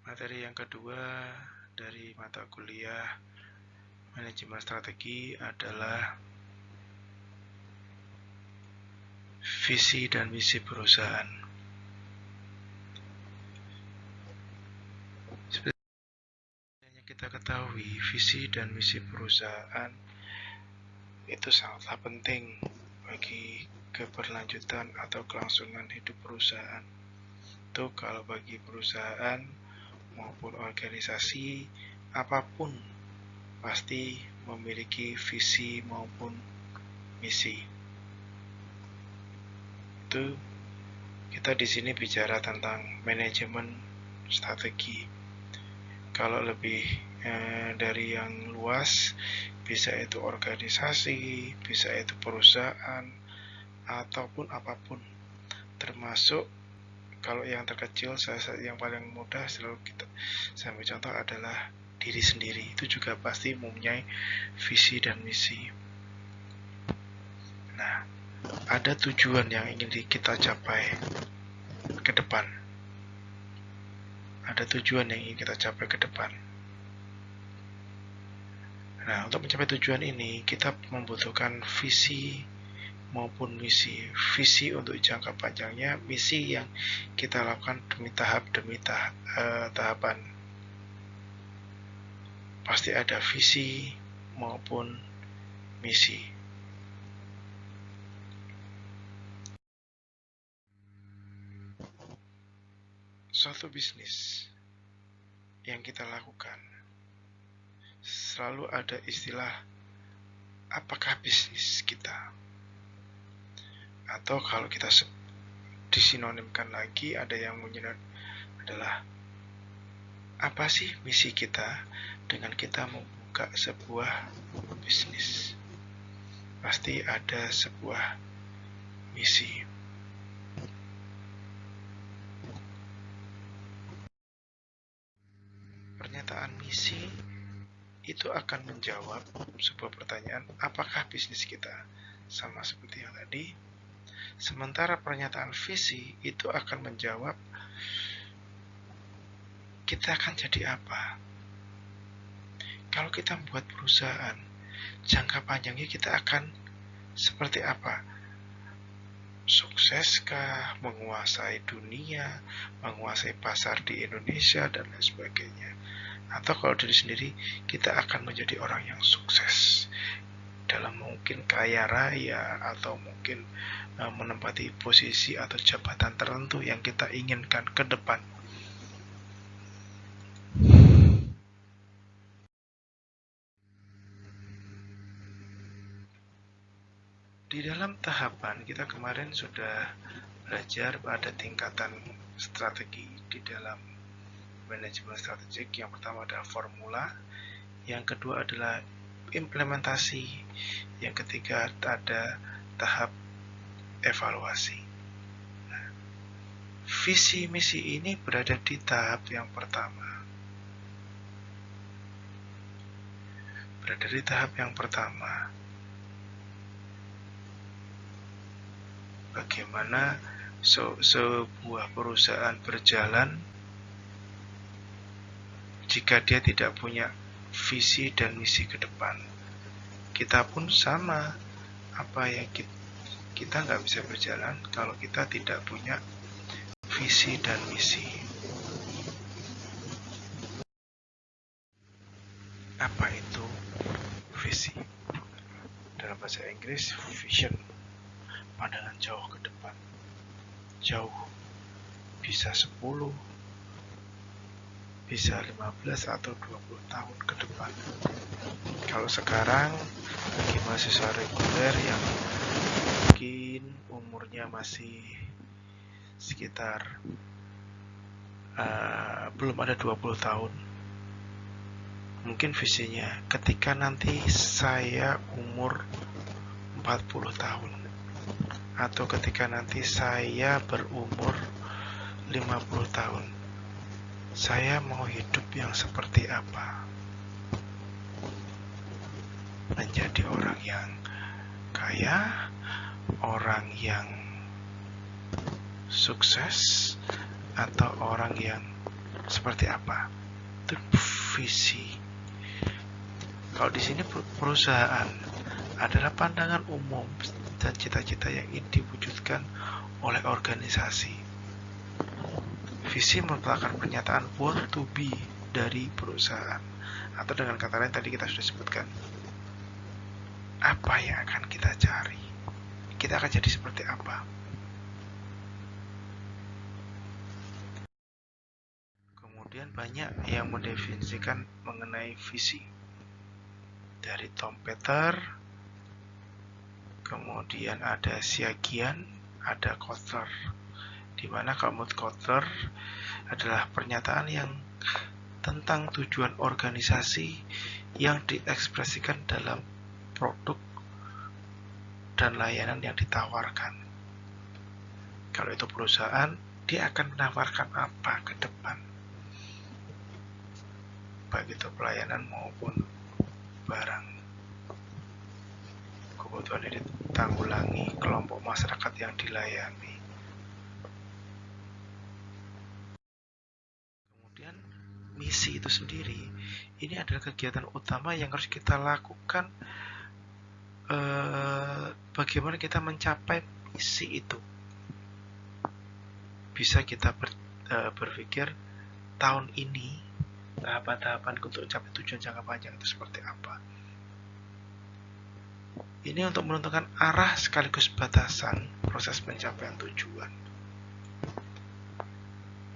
Materi yang kedua dari mata kuliah manajemen strategi adalah visi dan misi perusahaan. Seperti yang kita ketahui, visi dan misi perusahaan itu sangatlah penting bagi keberlanjutan atau kelangsungan hidup perusahaan. Itu kalau bagi perusahaan maupun organisasi apapun pasti memiliki visi maupun misi. Itu kita di sini bicara tentang manajemen strategi. Kalau lebih dari yang luas, bisa itu organisasi, bisa itu perusahaan, ataupun apapun. Termasuk kalau yang terkecil, yang paling mudah selalu saya ambil contoh adalah diri sendiri. Itu juga pasti mempunyai visi dan misi. Nah, ada tujuan yang ingin kita capai ke depan. Ada tujuan yang ingin kita capai ke depan. Nah, untuk mencapai tujuan ini, kita membutuhkan visi maupun misi. Visi untuk jangka panjangnya, misi yang kita lakukan demi tahapan. Pasti ada visi maupun misi. Suatu bisnis yang kita lakukan selalu ada istilah apakah bisnis kita, atau kalau kita disinonimkan lagi ada yang menyebut adalah apa sih misi kita dengan kita membuka sebuah bisnis. Pasti ada sebuah misi. Pernyataan misi itu akan menjawab sebuah pertanyaan, apakah bisnis kita sama seperti yang tadi. Sementara pernyataan visi itu akan menjawab kita akan jadi apa. Kalau kita membuat perusahaan, jangka panjangnya kita akan seperti apa? Sukseskah, menguasai dunia, menguasai pasar di Indonesia, dan lain sebagainya. Atau kalau diri sendiri, kita akan menjadi orang yang sukses dalam mungkin kaya raya atau mungkin menempati posisi atau jabatan tertentu yang kita inginkan ke depan. Di dalam tahapan kita kemarin sudah belajar pada tingkatan strategi di dalam manajemen strategik. Yang pertama adalah formula, yang kedua adalah implementasi, yang ketiga ada tahap evaluasi. Nah, visi misi ini berada di tahap yang pertama. Berada di tahap yang pertama. Bagaimana sebuah perusahaan berjalan jika dia tidak punya visi dan misi ke depan. Kita pun sama, apa yang kita nggak bisa berjalan kalau kita tidak punya visi dan misi. Apa itu visi? Dalam bahasa Inggris, vision, pandangan jauh ke depan. Jauh, bisa 10, bisa 15 atau 20 tahun ke depan. Kalau sekarang bagi mahasiswa reguler yang mungkin umurnya masih sekitar belum ada 20 tahun, mungkin visinya ketika nanti saya umur 40 tahun atau ketika nanti saya berumur 50 tahun, saya mau hidup yang seperti apa? Menjadi orang yang kaya, orang yang sukses, atau orang yang seperti apa? Itu visi. Kalau di sini perusahaan adalah pandangan umum dan cita-cita yang ingin diwujudkan oleh organisasi. Visi merupakan pernyataan want to be dari perusahaan, atau dengan kata lain tadi kita sudah sebutkan, apa yang akan kita cari, kita akan jadi seperti apa. Kemudian banyak yang mendefinisikan mengenai visi, dari Tom Peters, kemudian ada Siagian, ada Kotler, di mana kalau menurut Kotler adalah pernyataan yang tentang tujuan organisasi yang diekspresikan dalam produk dan layanan yang ditawarkan. Kalau itu perusahaan, dia akan menawarkan apa ke depan, baik itu pelayanan maupun barang. Kebutuhan ini ditanggulangi kelompok masyarakat yang dilayani. Kemudian misi itu sendiri, ini adalah kegiatan utama yang harus kita lakukan bagaimana kita mencapai misi itu. Bisa kita berpikir tahun ini tahapan-tahapan untuk mencapai tujuan jangka panjang itu seperti apa. Ini untuk menentukan arah sekaligus batasan proses pencapaian tujuan.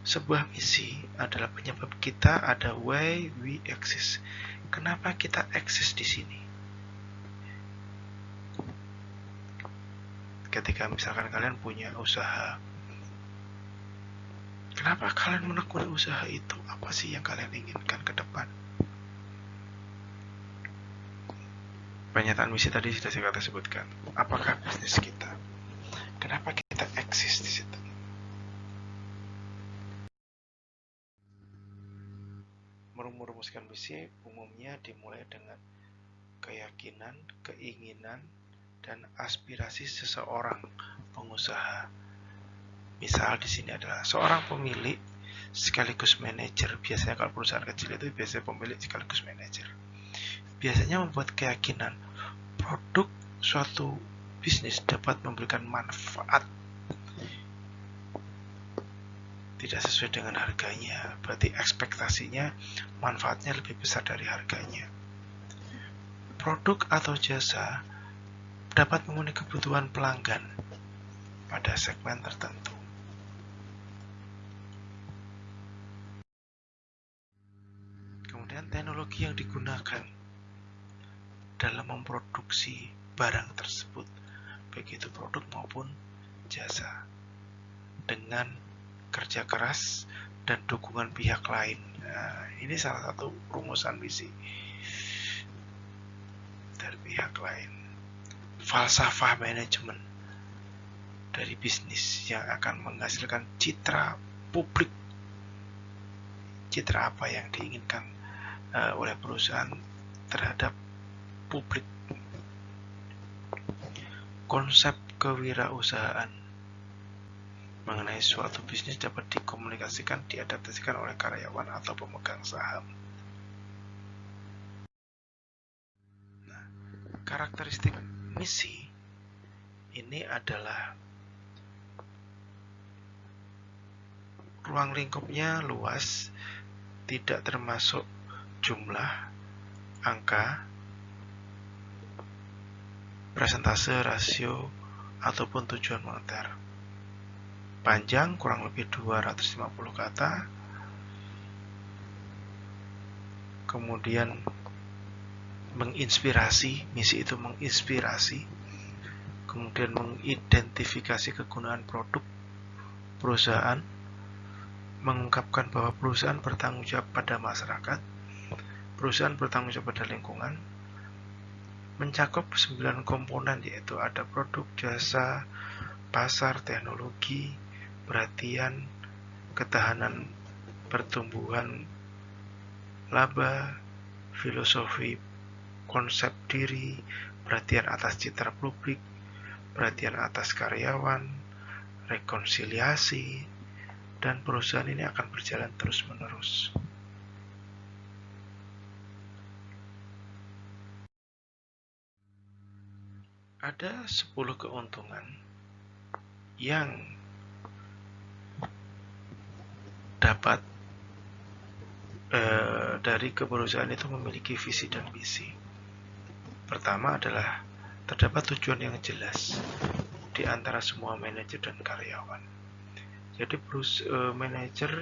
Sebuah misi adalah penyebab kita ada why we exist. Kenapa kita eksis di sini? Ketika misalkan kalian punya usaha, kenapa kalian menekuni usaha itu? Apa sih yang kalian inginkan ke depan? Pernyataan misi tadi sudah saya sebutkan. Apakah bisnis kita? Kenapa kita eksis di situ? Merumuskan misi umumnya dimulai dengan keyakinan, keinginan, dan aspirasi seseorang pengusaha. Misal di sini adalah seorang pemilik sekaligus manajer. Biasanya kalau perusahaan kecil itu biasanya pemilik sekaligus manajer. Biasanya membuat keyakinan produk suatu bisnis dapat memberikan manfaat tidak sesuai dengan harganya. Berarti ekspektasinya manfaatnya lebih besar dari harganya. Produk atau jasa dapat memenuhi kebutuhan pelanggan pada segmen tertentu. Kemudian teknologi yang digunakan dalam memproduksi barang tersebut, baik itu produk maupun jasa, dengan kerja keras dan dukungan pihak lain. Nah, ini salah satu rumusan misi dari pihak lain. Falsafah manajemen dari bisnis yang akan menghasilkan citra publik, citra apa yang diinginkan oleh perusahaan terhadap publik. Konsep kewirausahaan mengenai suatu bisnis dapat dikomunikasikan, diadaptasikan oleh karyawan atau pemegang saham. Nah, karakteristik misi ini adalah ruang lingkupnya luas, tidak termasuk jumlah, angka, persentase, rasio, ataupun tujuan moneter. Panjang kurang lebih 250 kata. Kemudian menginspirasi, misi itu menginspirasi. Kemudian mengidentifikasi kegunaan produk perusahaan, mengungkapkan bahwa perusahaan bertanggung jawab pada masyarakat, perusahaan bertanggung jawab pada lingkungan, mencakup 9 komponen, yaitu ada produk, jasa, pasar, teknologi, perhatian, ketahanan, pertumbuhan, laba, filosofi, konsep diri, perhatian atas citra publik, perhatian atas karyawan, rekonsiliasi, dan perusahaan ini akan berjalan terus-menerus. Ada 10 keuntungan yang dapat dari perusahaan itu memiliki visi dan misi. Pertama adalah terdapat tujuan yang jelas di antara semua manajer dan karyawan. Jadi manajer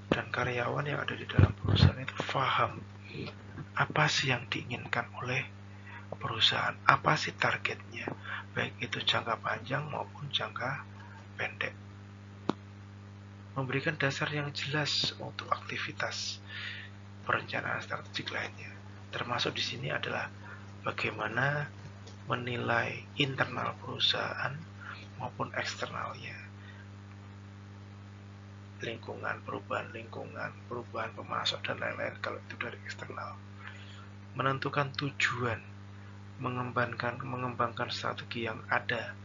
dan karyawan yang ada di dalam perusahaan itu paham apa sih yang diinginkan oleh perusahaan, apa sih targetnya, baik itu jangka panjang maupun jangka pendek. Memberikan dasar yang jelas untuk aktivitas perencanaan strategik lainnya. Termasuk di sini adalah bagaimana menilai internal perusahaan maupun eksternalnya. Lingkungan, perubahan pemasok dan lain-lain kalau itu dari eksternal. Menentukan tujuan, mengembangkan strategi yang ada,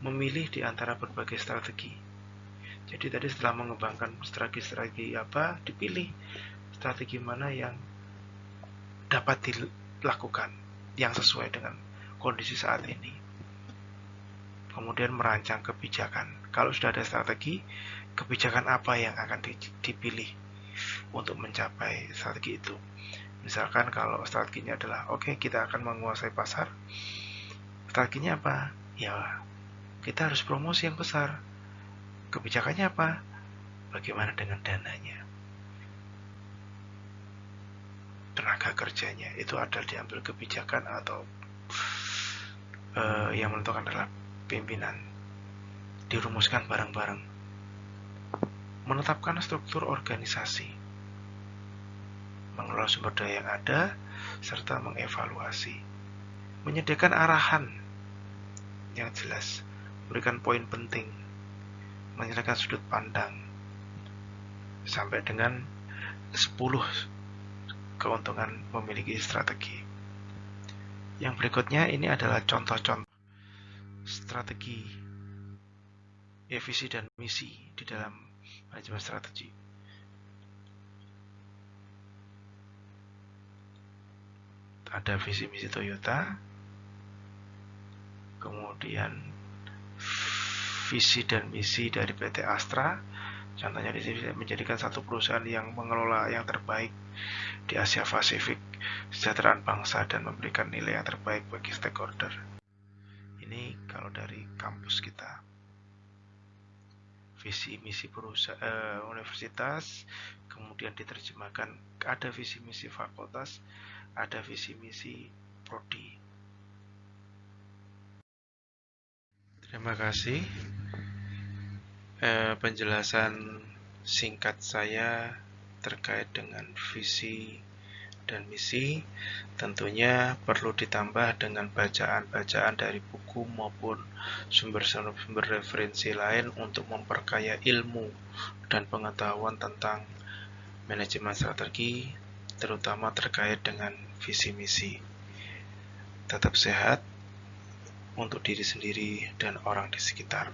memilih di antara berbagai strategi. Jadi tadi setelah mengembangkan strategi apa, dipilih strategi mana yang dapat dilakukan, yang sesuai dengan kondisi saat ini. Kemudian merancang kebijakan. Kalau sudah ada strategi, kebijakan apa yang akan dipilih untuk mencapai strategi itu. Misalkan kalau strateginya adalah, oke, kita akan menguasai pasar. Strateginya apa? Ya, kita harus promosi yang besar. Kebijakannya apa? Bagaimana dengan dananya? Tenaga kerjanya itu adalah diambil kebijakan atau yang menentukan adalah pimpinan. Dirumuskan bareng-bareng. Menetapkan struktur organisasi. Mengelola sumber daya yang ada serta mengevaluasi. Menyediakan arahan yang jelas, memberikan poin penting, menyediakan sudut pandang sampai dengan 10 keuntungan memiliki strategi. Yang berikutnya ini adalah contoh-contoh strategi, visi dan misi di dalam manajemen strategi. Ada visi misi Toyota, kemudian visi dan misi dari PT Astra. Contohnya di sini menjadikan satu perusahaan yang mengelola yang terbaik di Asia Pasifik, kesejahteraan bangsa dan memberikan nilai yang terbaik bagi stakeholder. Ini kalau dari kampus kita. Visi misi perusahaan universitas, kemudian diterjemahkan ada visi misi fakultas, ada visi misi prodi. Terima kasih. Penjelasan singkat saya terkait dengan visi dan misi tentunya perlu ditambah dengan bacaan-bacaan dari buku maupun sumber-sumber referensi lain untuk memperkaya ilmu dan pengetahuan tentang manajemen strategi, terutama terkait dengan visi misi. Tetap sehat untuk diri sendiri dan orang di sekitar.